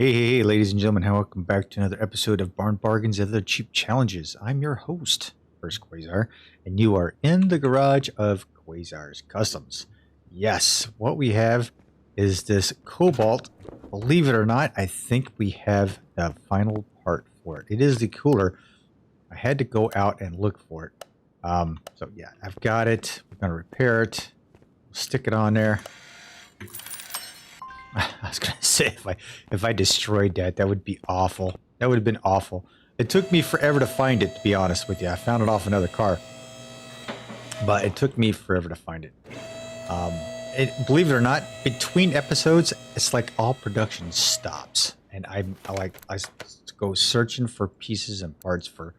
Hey, ladies and gentlemen, welcome back to another episode of Barn Bargains and Other Cheap Challenges. I'm your host, Hurst Quayzar, and you are in the garage of Quayzar's Customs. Yes, what we have is this Cobalt. Believe it or not, I think we have the final part for it. It is the cooler. I had to go out and look for it. So yeah, I've got it. We're going to repair it. Stick it on there. I was gonna say if I destroyed that would be awful. That would have been awful. It took me forever to find it, to be honest with you. I found it off another car, but it took me forever to find it. Believe it or not, between episodes, it's like all production stops, and I go searching for pieces and parts for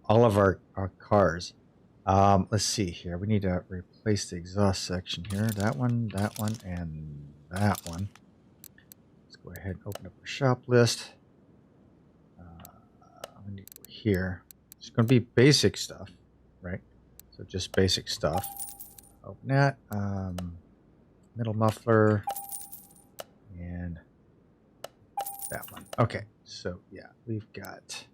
all of our cars. Let's see here. We need to replace the exhaust section here. That one, and that one. Let's go ahead and open up our shop list. We need to go here. It's going to be basic stuff, right? So just basic stuff. Open that. Middle muffler. And that one. Okay, so yeah, we've got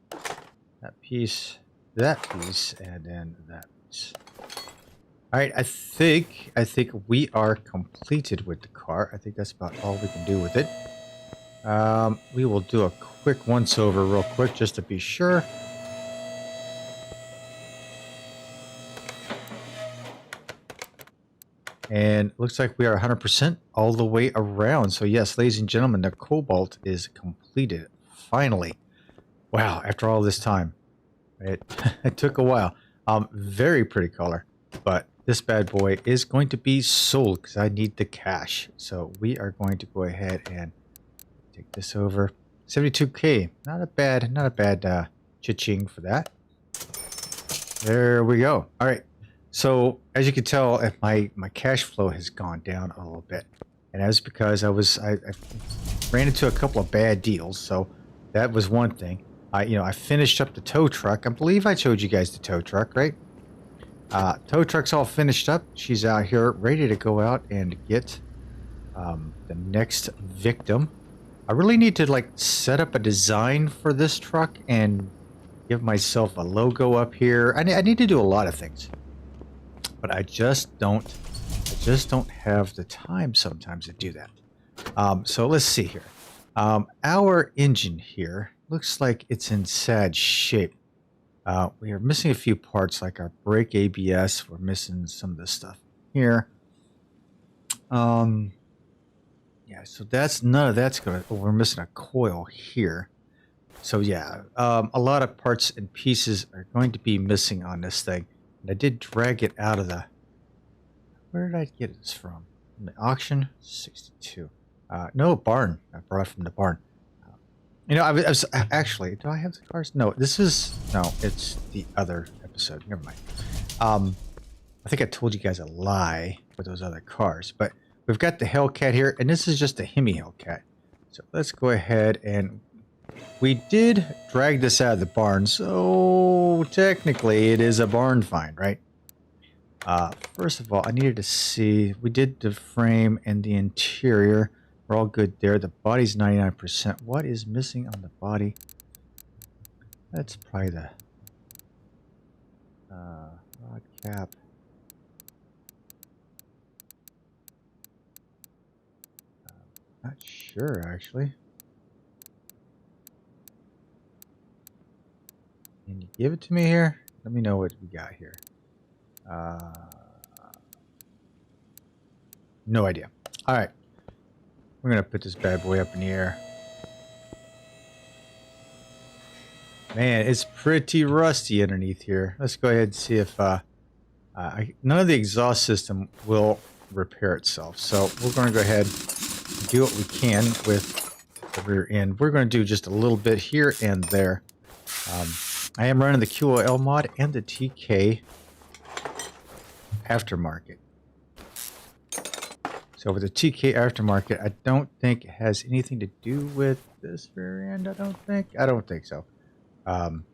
that piece, and then that piece. All right, I think we are completed with the car. I think that's about all we can do with it. We will do a quick once-over real quick just to be sure. And looks like we are 100% all the way around. So yes, ladies and gentlemen, the Cobalt is completed, finally. Wow, after all this time. It took a while. Very pretty color, but this bad boy is going to be sold because I need the cash. So we are going to go ahead and take this over. 72K, not a bad cha-ching for that. There we go. All right. So as you can tell, my cash flow has gone down a little bit, and that's because I ran into a couple of bad deals. So that was one thing. I finished up the tow truck. I believe I showed you guys the tow truck, right? Tow truck's all finished up. She's out here ready to go out and get the next victim. I really need to set up a design for this truck and give myself a logo up here. I need to do a lot of things, but I just don't have the time sometimes to do that. So let's see here. Our engine here looks like it's in sad shape. We are missing a few parts like our brake ABS. We're missing some of this stuff here. Yeah, so none of that's gonna. Oh, we're missing a coil here. So yeah, a lot of parts and pieces are going to be missing on this thing. And I did drag it out of the. Where did I get this from? From the auction, 62. No, barn. I brought it from the barn. I was actually, do I have the cars? No, it's the other episode. Never mind. I think I told you guys a lie with those other cars, but we've got the Hellcat here, and this is just a Hemi Hellcat. So let's go ahead and we did drag this out of the barn, so technically it is a barn find, right? First of all, I needed to see, we did the frame and the interior. We're all good there. The body's 99%. What is missing on the body? That's probably the rod cap. Not sure, actually. Can you give it to me here? Let me know what we got here. No idea. All right. We're going to put this bad boy up in the air. Man, it's pretty rusty underneath here. Let's go ahead and see if none of the exhaust system will repair itself. So we're going to go ahead and do what we can with the rear end. We're going to do just a little bit here and there. I am running the QOL mod and the TK aftermarket. So with the TK aftermarket, I don't think it has anything to do with this rear end. I don't think so. The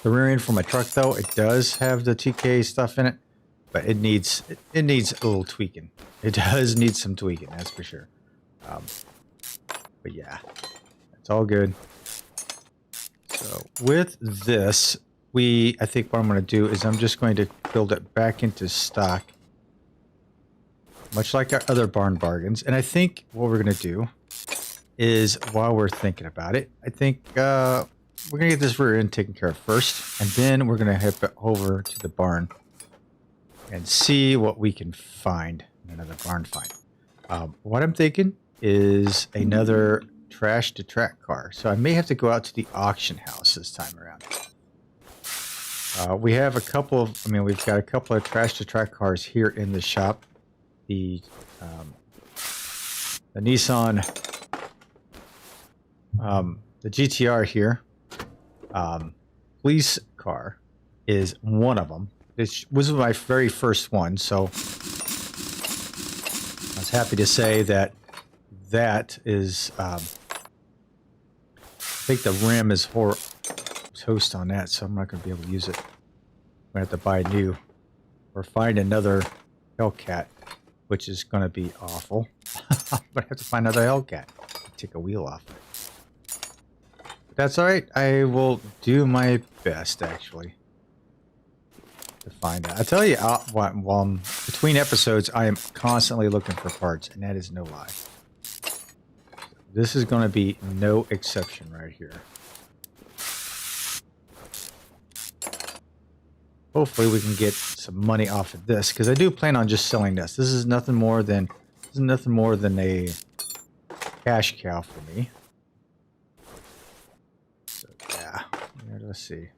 rear end for my truck, though, it does have the TK stuff in it, but it needs a little tweaking. It does need some tweaking, that's for sure. But yeah, it's all good. So with this, I think what I'm going to do is I'm just going to build it back into stock. Much like our other barn bargains. And I think what we're going to do is, while we're thinking about it, I think we're going to get this rear end taken care of first. And then we're going to head over to the barn and see what we can find in another barn find. What I'm thinking is another trash to track car. So I may have to go out to the auction house this time around. We have a couple of, we've got a couple of trash to track cars here in the shop. The Nissan, the GTR here, police car is one of them. It was my very first one, so I was happy to say that is, I think the rim is toast on that, so I'm not going to be able to use it. I'm going to have to buy new or find another Hellcat, which is going to be awful. I'm going to have to find another Hellcat. Take a wheel off. But that's all right. I will do my best, actually, to find out. I tell you, while I'm between episodes, I am constantly looking for parts, and that is no lie. This is going to be no exception right here. Hopefully we can get some money off of this, because I do plan on just selling this. This is nothing more than a cash cow for me. So yeah, let's see.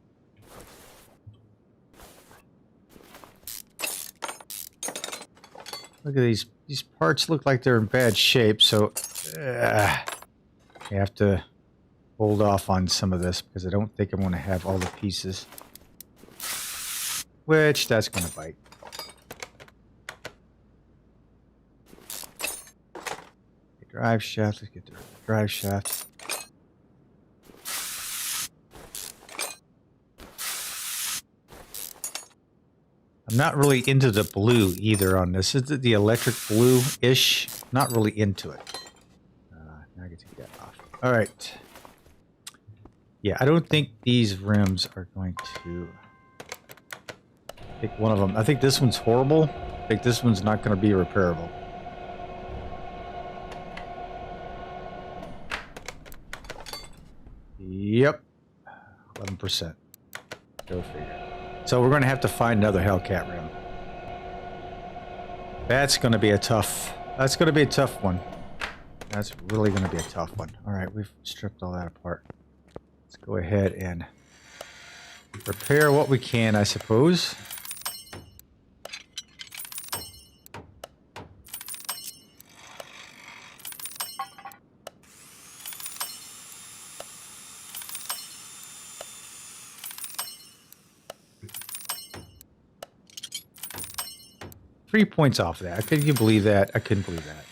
Look at these parts look like they're in bad shape, so you have to hold off on some of this because I don't think I'm going to have all the pieces. Which, that's going to bite. The drive shaft, let's get the drive shaft. I'm not really into the blue either on this. Is it the electric blue-ish? Not really into it. Now I can take that off. All right. Yeah, I don't think these rims are going to... Pick one of them. I think this one's horrible. I think this one's not going to be repairable. Yep. 11%. Go figure. So we're going to have to find another Hellcat rim. That's going to be a tough... That's going to be a tough one. That's really going to be a tough one. Alright, we've stripped all that apart. Let's go ahead and repair what we can, I suppose. 3 points off of that. Could you believe that? I couldn't believe that.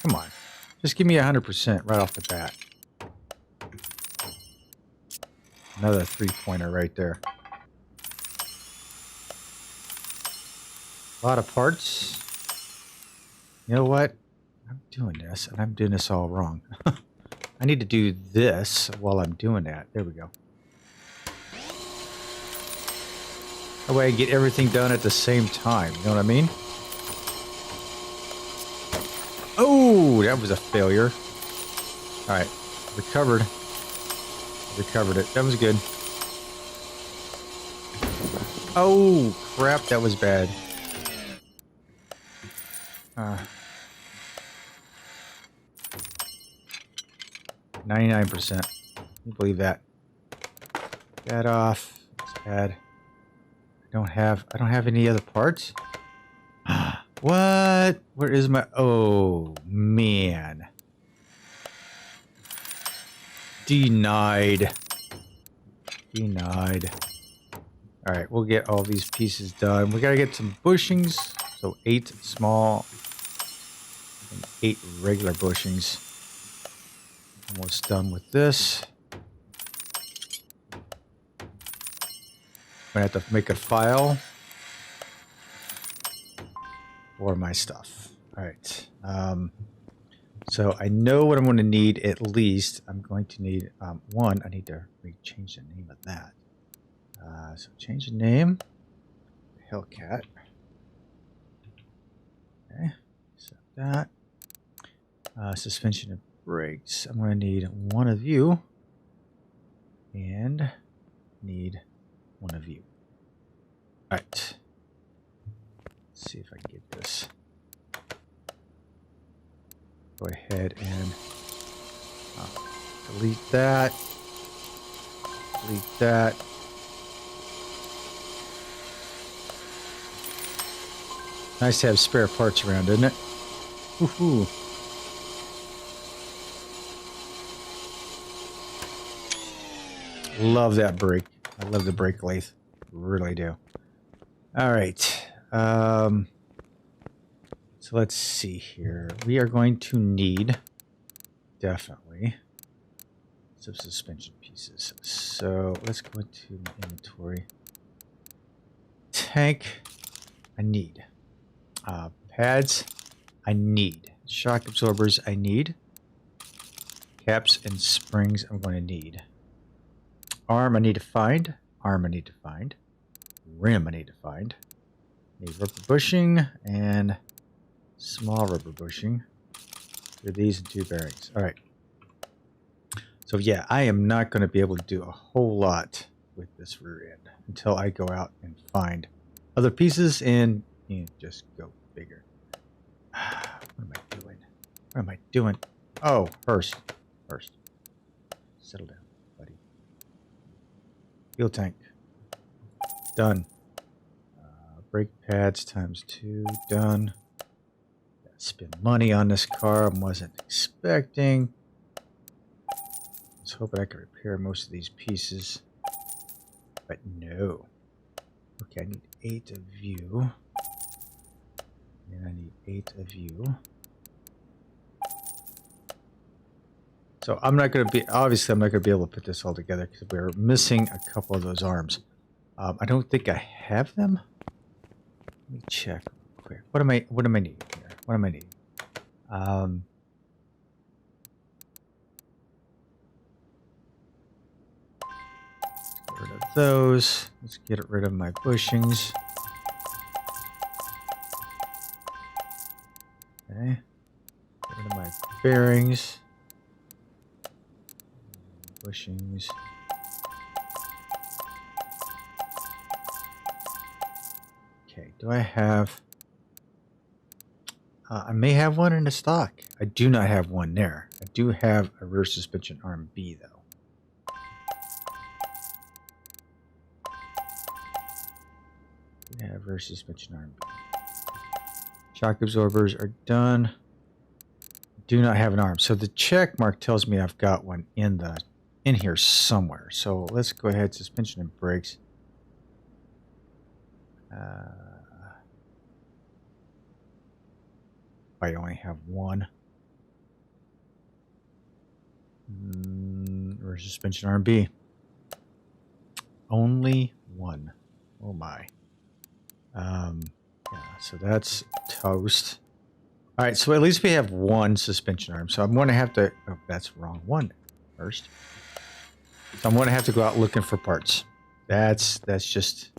Come on. Just give me 100% right off the bat. Another 3-pointer right there. A lot of parts. You know what? I'm doing this, and I'm doing this all wrong. I need to do this while I'm doing that. There we go. That way I get everything done at the same time. You know what I mean? Oh, that was a failure. All right. Recovered. Recovered it. That was good. Oh, crap. That was bad. 99%. Can you believe that? That off. Let's add. I don't have any other parts. What? Where is my... Oh, man. Denied. Denied. Alright, we'll get all these pieces done. We gotta get some bushings. So 8 small and 8 regular bushings. Almost done with this. I'm gonna have to make a file for my stuff. Alright. So I know what I'm going to need at least. I'm going to need one. I need to change the name of that. So change the name. Hellcat. Okay. So that. Suspension of brakes. I'm going to need one of you. And need one of you. Alright. Let's see if I can get this. Go ahead and delete that. Delete that. Nice to have spare parts around, isn't it? Woohoo. Love that brake. I love the brake lathe. Really do. All right. So let's see here. We are going to need definitely some suspension pieces. So let's go into my inventory. Tank, I need. Pads, I need. Shock absorbers, I need. Caps and springs, I'm going to need. Arm, I need to find. Arm, I need to find. Rim, I need to find. Need rubber bushing and small rubber bushing. For these and 2 bearings. All right. So yeah, I am not going to be able to do a whole lot with this rear end until I go out and find other pieces and just go bigger. What am I doing? What am I doing? Oh, Hurst. Hurst. Settle down, buddy. Fuel tank. Done. Brake pads ×2. Done. Gotta spend money on this car I wasn't expecting. I was hoping I could repair most of these pieces. But no. Okay, I need 8 of you. And I need 8 of you. So I'm not going to be, obviously I'm not going to be able to put this all together because we're missing a couple of those arms. I don't think I have them. Let me check real quick. What am I needing here? What am I needing? Get rid of those. Let's get rid of my bushings. Okay. Get rid of my bearings. Bushings. Okay, do I have... I may have one in the stock. I do not have one there. I do have a rear suspension arm B, though. I have rear suspension arm B. Shock absorbers are done. Do not have an arm. So the check mark tells me I've got one in here somewhere. So let's go ahead, suspension and brakes. I only have one. Rear suspension arm B. Only one. Oh my. Yeah, so that's toast. All right, so at least we have one suspension arm. So I'm going to have to... Oh, that's the wrong one first. So I'm going to have to go out looking for parts. That's just...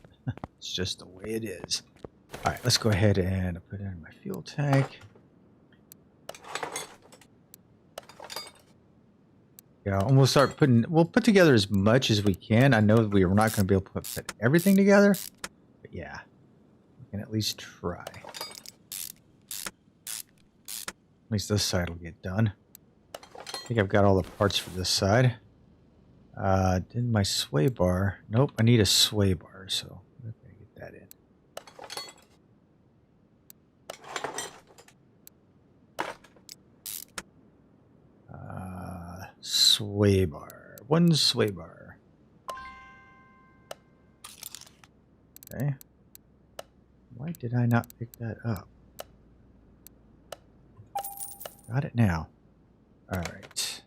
it's just the way it is. All right, let's go ahead and put it in my fuel tank. Yeah, and we'll start putting... We'll put together as much as we can. I know that we are not going to be able to put everything together. But yeah, we can at least try. At least this side will get done. I think I've got all the parts for this side. Did my sway bar? Nope, I need a sway bar, so I'm gonna get that in. Sway bar. One sway bar. Okay. Why did I not pick that up? Got it now. All right.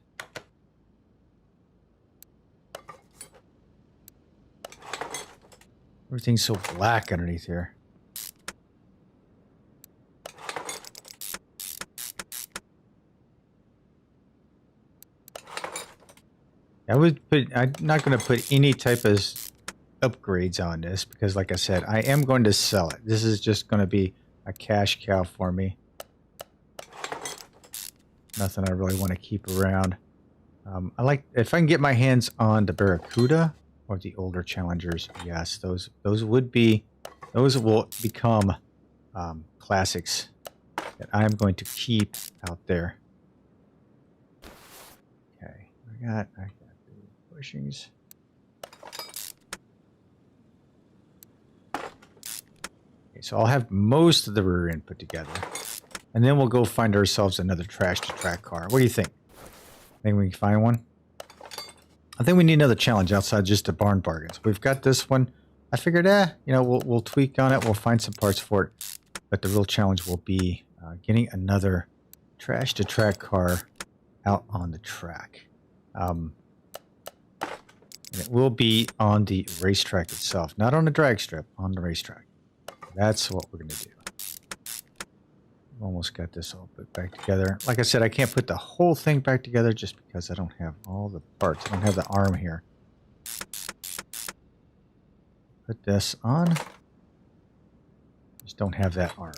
Everything's so black underneath here. I'm not going to put any type of upgrades on this because, like I said, I am going to sell it. This is just going to be a cash cow for me. Nothing I really want to keep around. I like if I can get my hands on the Barracuda or the older Challengers. Yes, those will become classics that I'm going to keep out there. Okay, I got the bushings. Okay, so I'll have most of the rear end put together, and then we'll go find ourselves another trash to track car. What do you think? Think we can find one? I think we need another challenge outside just the barn bargains. We've got this one. I figured, you know, we'll tweak on it. We'll find some parts for it. But the real challenge will be getting another trash to track car out on the track. And it will be on the racetrack itself, not on the drag strip, on the racetrack. That's what we're going to do. Almost got this all put back together. Like I said, I can't put the whole thing back together just because I don't have all the parts. I don't have the arm here. Put this on. Just don't have that arm.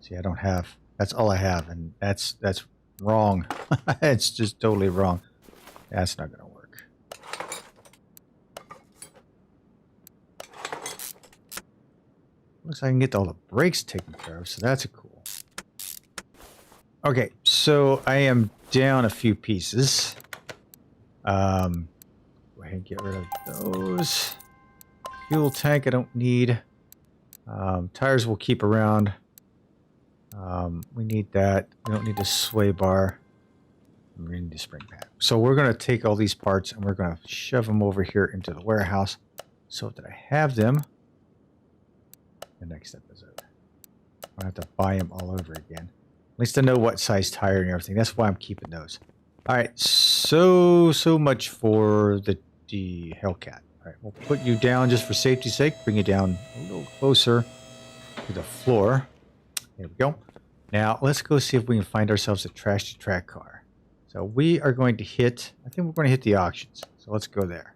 See, I don't have. That's all I have, and that's wrong. It's just totally wrong. That's not going to work. Looks like I can get all the brakes taken care of, so that's cool. Okay, so I am down a few pieces. Go ahead and get rid of those. Fuel tank I don't need. Tires we'll keep around. We need that. We don't need the sway bar. We need the spring pad. So we're going to take all these parts and we're going to shove them over here into the warehouse so that I have them. The next step is over. I have to buy them all over again. At least I know what size tire and everything. That's why I'm keeping those. All right, so much for the Hellcat. All right, we'll put you down just for safety's sake. Bring you down a little closer to the floor. There we go. Now let's go see if we can find ourselves a trash to track car. So we are going to hit. I think we're going to hit the auctions. So let's go there.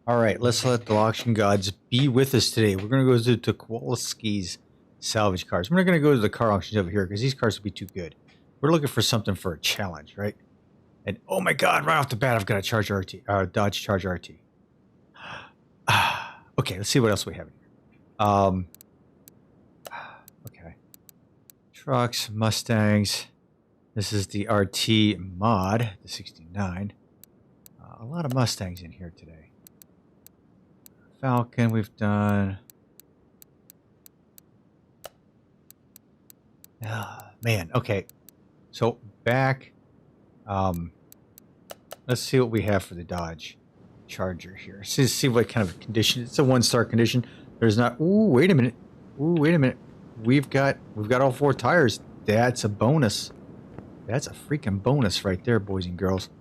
All right, let's let the auction gods be with us today. We're going to go to Kowalski's Salvage Cars. We're not going to go to the car auctions over here because these cars will be too good. We're looking for something for a challenge, right? And oh my God, right off the bat, I've got a Dodge Charger RT. Okay, let's see what else we have here. Okay. Trucks, Mustangs. This is the RT mod, the 69. A lot of Mustangs in here today. Falcon we've done. Man, okay. So back, let's see what we have for the Dodge Charger here. See what kind of condition. It's a 1-star condition. There's not. Ooh, wait a minute. Ooh, wait a minute. We've got all 4 tires. That's a bonus. That's a freaking bonus right there, boys and girls.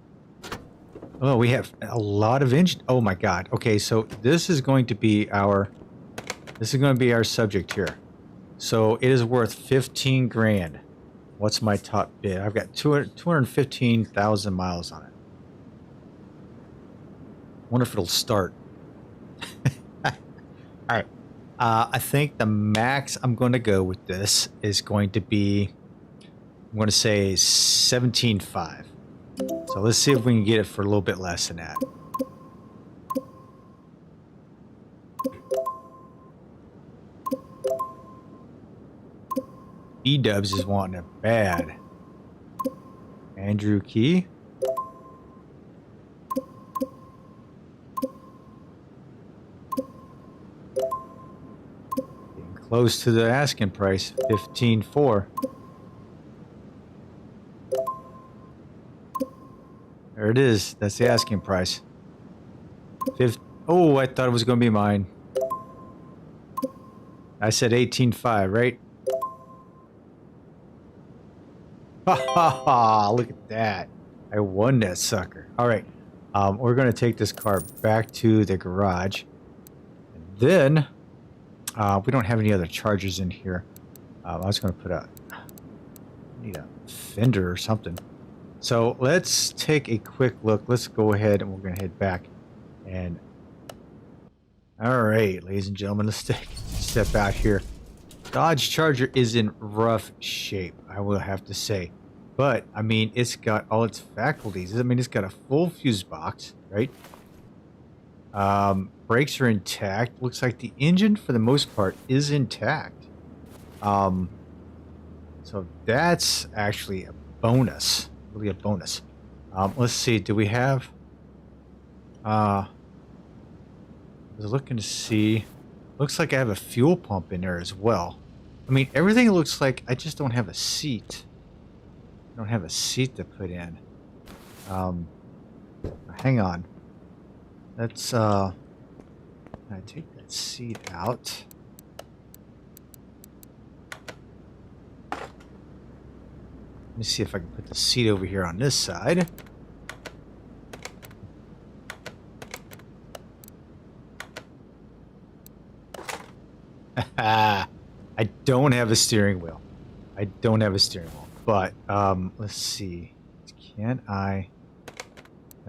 Oh, we have a lot of engine. Oh my God. Okay, so this is going to be our subject here. So it is worth 15 grand. What's my top bid? I've got 215,000 miles on it. Wonder if it'll start. All right. I think the max I'm going to go with this is going to be, I'm going to say 17.5. So let's see if we can get it for a little bit less than that. E-Dubs is wanting it bad. Andrew Key. Getting close to the asking price, 15.4. There it is. That's the asking price. Oh, I thought it was going to be mine. I said 18.5, right? Ha ha ha! Look at that. I won that sucker. All right. We're going to take this car back to the garage. And then, we don't have any other chargers in here. I was going to put need a fender or something. So let's take a quick look. Let's go ahead and we're going to head back. And all right, ladies and gentlemen, let's take a step out here. Dodge Charger is in rough shape, I will have to say. But, I mean, it's got all its faculties. I mean, it's got a full fuse box, right? Brakes are intact. Looks like the engine, for the most part, is intact. So that's actually a bonus. Really a bonus. Let's see. Do we have... I was looking to see... Looks like I have a fuel pump in there as well. I mean, everything looks like I just don't have a seat. I don't have a seat to put in. Hang on. Let's, I take that seat out. Let me see if I can put the seat over here on this side. I don't have a steering wheel. I don't have a steering wheel. But, let's see. Can I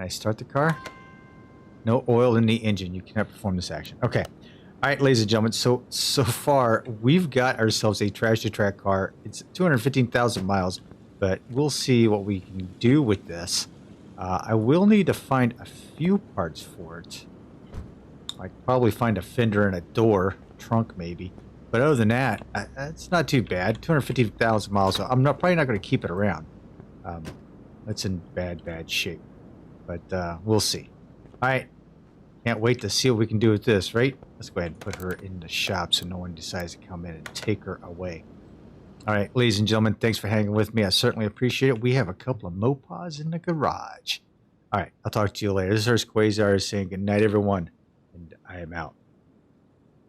start the car? No oil in the engine. You cannot perform this action. Okay. All right, ladies and gentlemen. So far, we've got ourselves a trash-to-track car. It's 215,000 miles, but we'll see what we can do with this. I will need to find a few parts for it. I could probably find a fender and a door, trunk maybe. But other than that, it's not too bad. 250,000 miles. So I'm probably not going to keep it around. It's in bad shape. But we'll see. All right. Can't wait to see what we can do with this, right? Let's go ahead and put her in the shop so no one decides to come in and take her away. All right, ladies and gentlemen, thanks for hanging with me. I certainly appreciate it. We have a couple of Mopas in the garage. All right, I'll talk to you later. This is Hurst Quayzar saying good night, everyone, and I am out.